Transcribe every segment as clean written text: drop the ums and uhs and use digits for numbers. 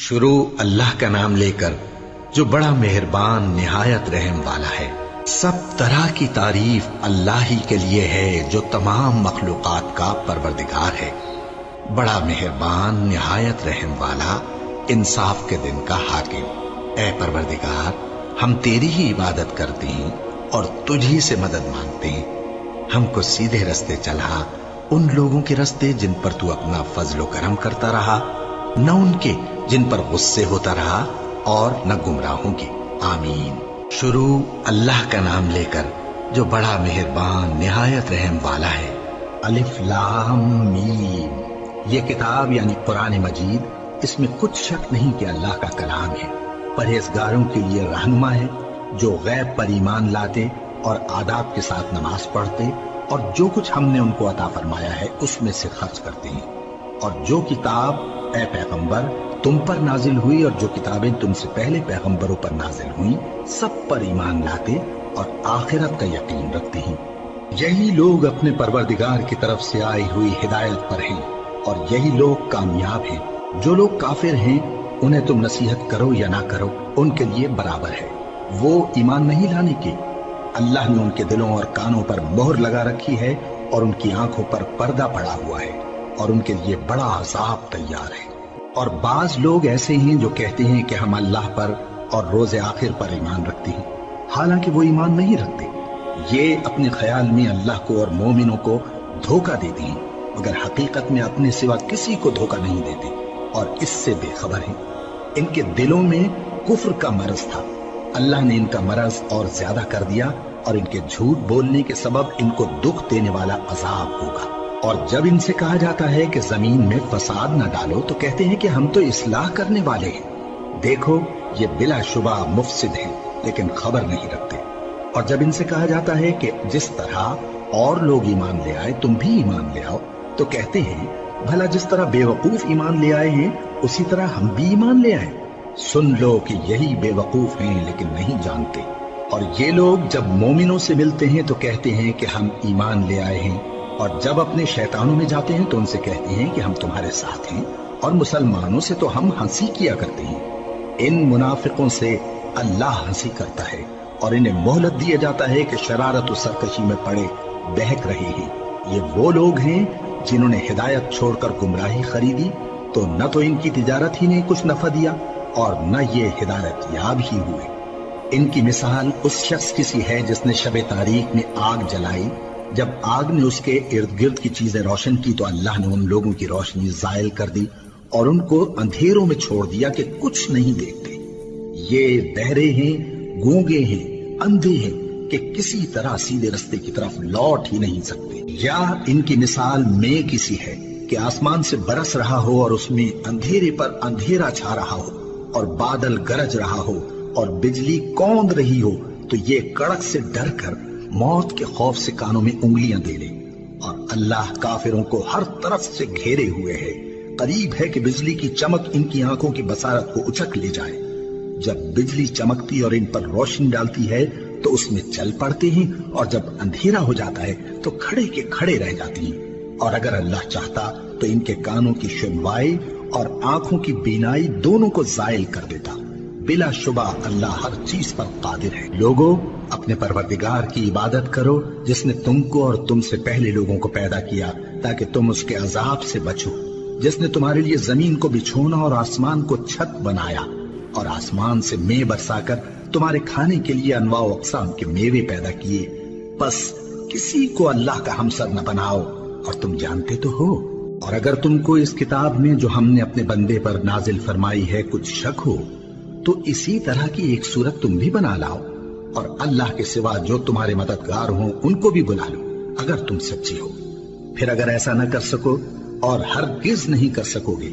شروع اللہ کا نام لے کر جو بڑا مہربان نہایت رحم والا ہے۔ سب طرح کی تعریف اللہ ہی کے لیے ہے جو تمام مخلوقات کا پروردگار ہے، بڑا مہربان نہایت رحم والا، انصاف کے دن کا حاکم۔ اے پروردگار، ہم تیری ہی عبادت کرتے ہیں اور تجھی سے مدد مانگتے ہیں۔ ہم کو سیدھے رستے چلا، ان لوگوں کے رستے جن پر تو اپنا فضل و کرم کرتا رہا، نہ ان کے جن پر غصے ہوتا رہا، اور نہ گمراہوں کے۔ آمین۔ شروع اللہ کا نام لے کر جو بڑا مہربان نہایت رحم والا ہے۔ الف لام میم۔ یہ کتاب یعنی قرآن مجید، اس میں کچھ شک نہیں کہ اللہ کا کلام ہے، پرہیزگاروں کے لیے رہنما ہے، جو غیب پر ایمان لاتے اور آداب کے ساتھ نماز پڑھتے اور جو کچھ ہم نے ان کو عطا فرمایا ہے اس میں سے خرچ کرتے ہیں، اور جو کتاب اے پیغمبر تم پر نازل ہوئی اور جو کتابیں تم سے پہلے پیغمبروں پر نازل ہوئیں سب پر ایمان لاتے اور آخرت کا یقین رکھتے ہیں۔ یہی لوگ اپنے پروردگار کی طرف سے آئی ہوئی ہدایت پر ہیں اور یہی لوگ کامیاب ہیں۔ جو لوگ کافر ہیں انہیں تم نصیحت کرو یا نہ کرو ان کے لیے برابر ہے، وہ ایمان نہیں لانے کے۔ اللہ نے ان کے دلوں اور کانوں پر مہر لگا رکھی ہے اور ان کی آنکھوں پر پردہ پڑا ہوا ہے، اور ان کے لیے بڑا عذاب تیار ہے۔ اور بعض لوگ ایسے ہیں جو کہتے ہیں کہ ہم اللہ پر اور روز آخر پر ایمان رکھتے ہیں، حالانکہ وہ ایمان نہیں رکھتے۔ یہ اپنے خیال میں اللہ کو اور مومنوں کو دھوکہ دیتے ہیں، مگر حقیقت میں اپنے سوا کسی کو دھوکہ نہیں دیتے اور اس سے بے خبر ہیں۔ ان کے دلوں میں کفر کا مرض تھا، اللہ نے ان کا مرض اور زیادہ کر دیا، اور ان کے جھوٹ بولنے کے سبب ان کو دکھ دینے والا عذاب ہوگا۔ اور جب ان سے کہا جاتا ہے کہ زمین میں فساد نہ ڈالو تو کہتے ہیں کہ ہم تو اصلاح کرنے والے ہیں۔ دیکھو یہ بلا شبہ مفسد ہیں لیکن خبر نہیں رکھتے۔ اور جب ان سے کہا جاتا ہے کہ جس طرح اور لوگ ایمان لے آئے تم بھی ایمان لے آؤ تو کہتے ہیں بھلا جس طرح بے وقوف ایمان لے آئے ہیں اسی طرح ہم بھی ایمان لے آئے۔ سن لو کہ یہی بے وقوف ہیں لیکن نہیں جانتے۔ اور یہ لوگ جب مومنوں سے ملتے ہیں تو کہتے ہیں کہ ہم ایمان لے آئے ہیں، اور جب اپنے شیطانوں میں جاتے ہیں تو ان سے کہتے ہیں کہ ہم تمہارے ساتھ ہیں، اور مسلمانوں سے تو ہم ہنسی کیا کرتے ہیں۔ ان منافقوں سے اللہ ہنسی کرتا ہے اور انہیں مہلت دیا جاتا ہے کہ شرارت و سرکشی میں پڑے بہک رہے ہیں۔ یہ وہ لوگ ہیں جنہوں نے ہدایت چھوڑ کر گمراہی خریدی، تو نہ تو ان کی تجارت ہی نے کچھ نفع دیا اور نہ یہ ہدایت یاب ہی ہوئے۔ ان کی مثال اس شخص کی سی ہے جس نے شب تاریک میں آگ جلائی، جب آگ نے اس کے ارد گرد کی چیزیں روشن کی تو اللہ نے ان لوگوں کی روشنی زائل کر دی اور ان کو اندھیروں میں چھوڑ دیا کہ کچھ نہیں دیکھتے۔ یہ بہرے ہیں، گونگے ہیں، اندھے ہیں کہ کسی طرح سیدھے رستے کی طرف لوٹ ہی نہیں سکتے۔ یا ان کی مثال میں کسی ہے کہ آسمان سے برس رہا ہو اور اس میں اندھیرے پر اندھیرا چھا رہا ہو اور بادل گرج رہا ہو اور بجلی کوند رہی ہو، تو یہ کڑک سے ڈر کر موت کے خوف سے کانوں میں انگلیاں دے لے۔ اور اللہ کافروں کو ہر طرف سے گھیرے ہوئے ہے، قریب ہے کہ بجلی کی چمک ان کی آنکھوں کی بصارت کو اچک لے جائے۔ جب بجلی چمکتی اور ان پر روشنی ڈالتی ہے تو اس میں چل پڑتے ہیں، اور جب اندھیرا ہو جاتا ہے تو کھڑے کے کھڑے رہ جاتی ہیں۔ اور اگر اللہ چاہتا تو ان کے کانوں کی سنوائی اور آنکھوں کی بینائی دونوں کو زائل کر دیتا۔ بلا شبہ اللہ ہر چیز پر قادر ہے۔ لوگوں، اپنے پروردگار کی عبادت کرو جس نے تم کو اور تم سے پہلے لوگوں کو پیدا کیا تاکہ تم اس کے عذاب سے بچو، جس نے تمہارے لیے زمین کو بچھونا اور آسمان کو چھت بنایا، اور آسمان سے مے برسا کر تمہارے کھانے کے لیے انواع و اقسام کے میوے پیدا کیے۔ بس کسی کو اللہ کا ہمسر نہ بناؤ، اور تم جانتے تو ہو۔ اور اگر تم کو اس کتاب میں جو ہم نے اپنے بندے پر نازل فرمائی ہے کچھ شک ہو تو اسی طرح کی ایک صورت تم بھی بنا لاؤ، اور اللہ کے سوا جو تمہارے مددگار ہوں ان کو بھی بلا لو اگر تم سچے ہو۔ پھر اگر ایسا نہ کر سکو اور ہرگز نہیں کر سکو گے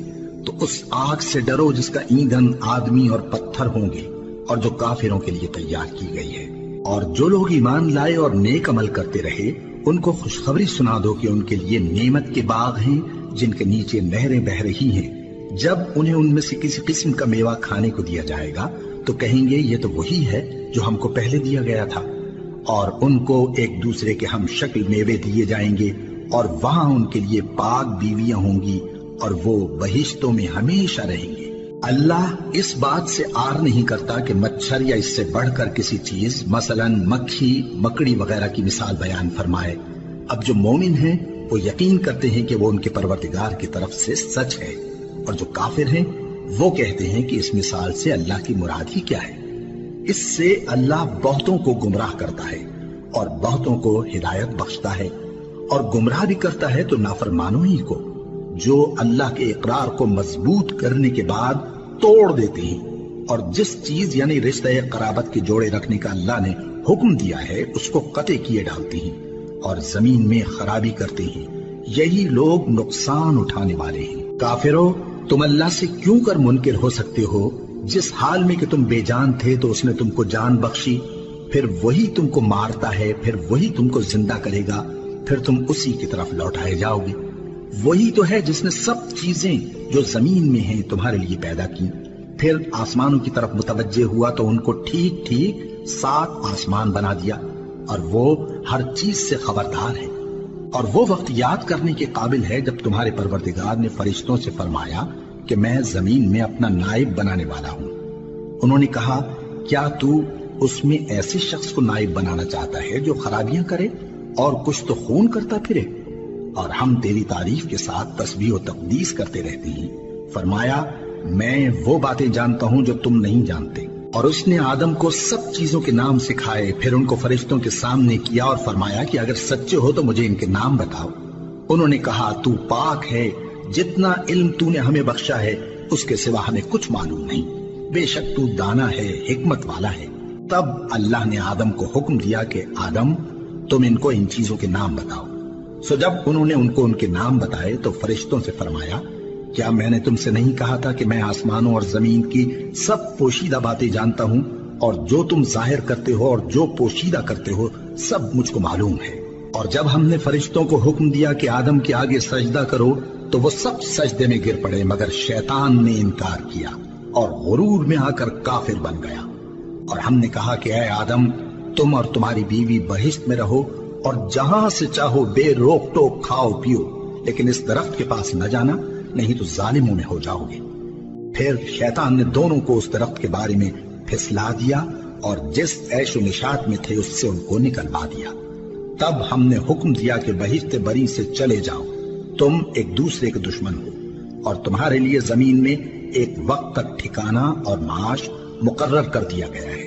تو اس آگ سے ڈرو جس کا ایندھن آدمی اور پتھر ہوں گے اور جو کافروں کے لیے تیار کی گئی ہے۔ اور جو لوگ ایمان لائے اور نیک عمل کرتے رہے ان کو خوشخبری سنا دو کہ ان کے لیے نعمت کے باغ ہیں جن کے نیچے نہریں بہہ رہی ہیں۔ جب انہیں ان میں سے کسی قسم کا میوہ کھانے کو دیا جائے گا تو کہیں گے یہ تو وہی ہے جو ہم کو پہلے دیا گیا تھا، اور ان کو ایک دوسرے کے ہم شکل میوے دیے جائیں گے، اور وہاں ان کے لیے پاک بیویاں ہوں گی اور وہ بہشتوں میں ہمیشہ رہیں گے۔ اللہ اس بات سے آر نہیں کرتا کہ مچھر یا اس سے بڑھ کر کسی چیز مثلاً مکھی مکڑی وغیرہ کی مثال بیان فرمائے۔ اب جو مومن ہیں وہ یقین کرتے ہیں کہ وہ ان کے پروردگار کی طرف سے سچ ہے، اور جو کافر ہیں وہ کہتے ہیں کہ اس مثال سے اللہ کی مراد ہی کیا ہے۔ اس سے اللہ بہتوں کو گمراہ کرتا ہے اور بہتوں کو ہدایت بخشتا ہے، اور گمراہ بھی کرتا ہے تو نافرمانوں ہی کو، جو اللہ کے اقرار کو مضبوط کرنے کے بعد توڑ دیتے ہیں، اور جس چیز یعنی رشتہ قرابت کے جوڑے رکھنے کا اللہ نے حکم دیا ہے اس کو قطع کیے ڈالتے ہیں اور زمین میں خرابی کرتے ہیں۔ یہی لوگ نقصان اٹھانے والے ہیں۔ کافرو، تم اللہ سے کیوں کر منکر ہو سکتے ہو؟ جس حال میں کہ تم بے جان تھے تو اس نے تم کو جان بخشی، پھر وہی تم کو مارتا ہے، پھر وہی تم کو زندہ کرے گا، پھر تم اسی کی طرف لوٹائے جاؤ گے۔ وہی تو ہے جس نے سب چیزیں جو زمین میں ہیں تمہارے لیے پیدا کی، پھر آسمانوں کی طرف متوجہ ہوا تو ان کو ٹھیک ٹھیک 7 آسمان بنا دیا، اور وہ ہر چیز سے خبردار ہے۔ اور وہ وقت یاد کرنے کے قابل ہے جب تمہارے پروردگار نے فرشتوں سے فرمایا کہ میں زمین میں اپنا نائب بنانے والا ہوں۔ انہوں نے کہا، کیا تو اس میں ایسے شخص کو نائب بنانا چاہتا ہے جو خرابیاں کرے اور کچھ تو خون کرتا پھرے؟ اور ہم تیری تعریف کے ساتھ تسبیح و تقدیس کرتے رہتے ہیں۔ فرمایا، میں وہ باتیں جانتا ہوں جو تم نہیں جانتے۔ اور اس نے آدم کو سب چیزوں کے نام سکھائے، پھر ان کو فرشتوں کے سامنے کیا اور فرمایا کہ اگر سچے ہو تو مجھے ان کے نام بتاؤ۔ انہوں نے کہا، تو پاک ہے، جتنا علم تو نے ہمیں بخشا ہے اس کے سوا ہمیں کچھ معلوم نہیں، بے شک تو دانا ہے، حکمت والا ہے۔ تب اللہ نے آدم کو حکم دیا کہ آدم، تم ان کو ان چیزوں کے نام بتاؤ۔ سو جب انہوں نے ان کو ان کے نام بتائے تو فرشتوں سے فرمایا، کیا میں نے تم سے نہیں کہا تھا کہ میں آسمانوں اور زمین کی سب پوشیدہ باتیں جانتا ہوں، اور جو تم ظاہر کرتے ہو اور جو پوشیدہ کرتے ہو سب مجھ کو معلوم ہے۔ اور جب ہم نے فرشتوں کو حکم دیا کہ آدم کے آگے سجدہ کرو تو وہ سب سجدے میں گر پڑے، مگر شیطان نے انکار کیا اور غرور میں آ کر کافر بن گیا۔ اور ہم نے کہا کہ اے آدم، تم اور تمہاری بیوی بہشت میں رہو اور جہاں سے چاہو بے روک ٹوک کھاؤ پیو، لیکن اس درخت کے پاس نہ جانا، نہیں تو ظالموں میں ہو جاؤ گے۔ پھر شیطان نے دونوں کو اس درخت کے بارے میں پھسلا دیا اور جس عیش و نشاط میں تھے اس سے ان کو نکلوا دیا۔ تب ہم نے حکم دیا کہ بہشت بری سے چلے جاؤ، تم ایک دوسرے کے دشمن ہو، اور تمہارے لیے زمین میں ایک وقت تک ٹھکانہ اور معاش مقرر کر دیا گیا ہے۔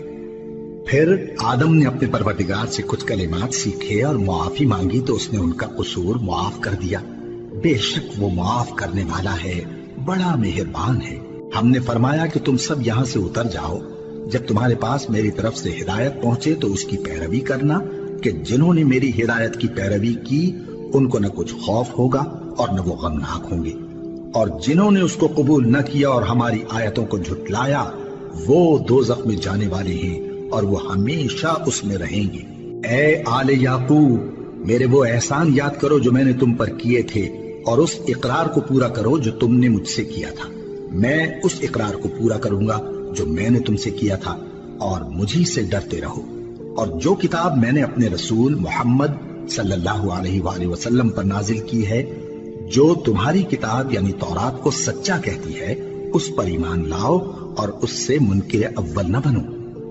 پھر آدم نے اپنے پروردگار سے کچھ کلمات سیکھے اور معافی مانگی تو اس نے ان کا قصور معاف کر دیا۔ بے شک وہ معاف کرنے والا ہے، بڑا مہربان ہے۔ ہم نے فرمایا کہ تم سب یہاں سے اتر جاؤ، جب تمہارے پاس میری طرف سے ہدایت پہنچے تو اس کی پیروی کرنا، کہ جنہوں نے میری ہدایت کی پیروی کی ان کو نہ کچھ خوف ہوگا اور نہ وہ غمناک ہوں گے، اور جنہوں نے اس کو قبول نہ کیا اور ہماری آیتوں کو جھٹلایا وہ دوزخ میں جانے والے ہیں اور وہ ہمیشہ اس میں رہیں گے۔ اے آل یعقوب، میرے وہ احسان یاد کرو جو میں نے تم پر کیے تھے، اور اس اقرار کو پورا کرو جو تم نے مجھ سے کیا تھا۔ میں اس اقرار کو پورا کروں گا جو میں نے تم سے کیا تھا، اور مجھی سے ڈرتے رہو۔ اور جو کتاب میں نے اپنے رسول محمد صلی اللہ علیہ وآلہ وسلم پر نازل کی ہے، جو تمہاری کتاب یعنی تورات کو سچا کہتی ہے، اس پر ایمان لاؤ اور اس سے منکر اول نہ بنو،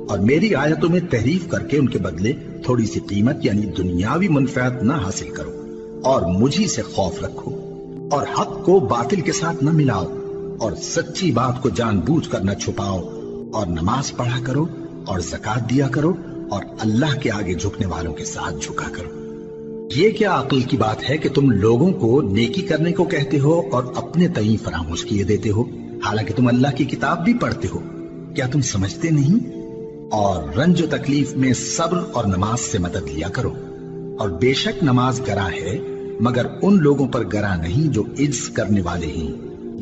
اور میری آیتوں میں تحریف کر کے ان کے بدلے تھوڑی سی قیمت یعنی دنیاوی منفعت نہ حاصل کرو، اور مجھی سے خوف رکھو، اور حق کو باطل کے ساتھ نہ ملاؤ، اور سچی بات کو جان بوجھ کر نہ چھپاؤ، اور نماز پڑھا کرو اور زکوٰۃ دیا کرو، اور اللہ کے آگے جھکنے والوں کے ساتھ جھکا کرو۔ یہ کیا عقل کی بات ہے کہ تم لوگوں کو نیکی کرنے کو کہتے ہو اور اپنے تئیں فراموش کیے دیتے ہو، حالانکہ تم اللہ کی کتاب بھی پڑھتے ہو؟ کیا تم سمجھتے نہیں؟ اور رنج و تکلیف میں صبر اور نماز سے مدد لیا کرو، اور بے شک نماز گراں ہے، مگر ان لوگوں پر گراں نہیں جو عجز کرنے والے ہیں،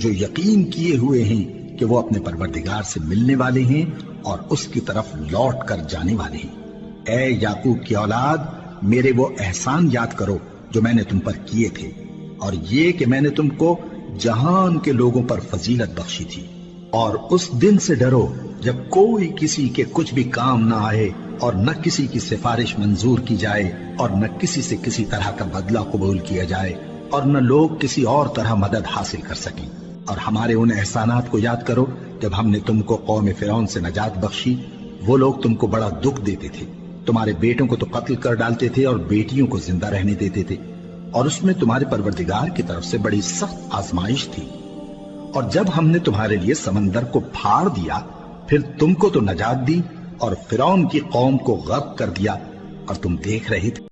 جو یقین کیے ہوئے ہیں کہ وہ اپنے پروردگار سے ملنے والے ہیں اور اس کی طرف لوٹ کر جانے والے ہیں۔ اے یعقوب کی اولاد، میرے وہ احسان یاد کرو جو میں نے تم پر کیے تھے، اور یہ کہ میں نے تم کو جہان کے لوگوں پر فضیلت بخشی تھی۔ اور اس دن سے ڈرو جب کوئی کسی کے کچھ بھی کام نہ آئے، اور نہ کسی کی سفارش منظور کی جائے، اور نہ کسی سے کسی طرح کا بدلہ قبول کیا جائے، اور نہ لوگ کسی اور طرح مدد حاصل کر سکیں۔ اور ہمارے ان احسانات کو یاد کرو جب ہم نے تم کو قوم فرعون سے نجات بخشی، وہ لوگ تم کو بڑا دکھ دیتے تھے، تمہارے بیٹوں کو تو قتل کر ڈالتے تھے اور بیٹیوں کو زندہ رہنے دیتے تھے، اور اس میں تمہارے پروردگار کی طرف سے بڑی سخت آزمائش تھی۔ اور جب ہم نے تمہارے لیے سمندر کو پھاڑ دیا، پھر تم کو تو نجات دی اور فرعون کی قوم کو غرق کر دیا، اور تم دیکھ رہے تھے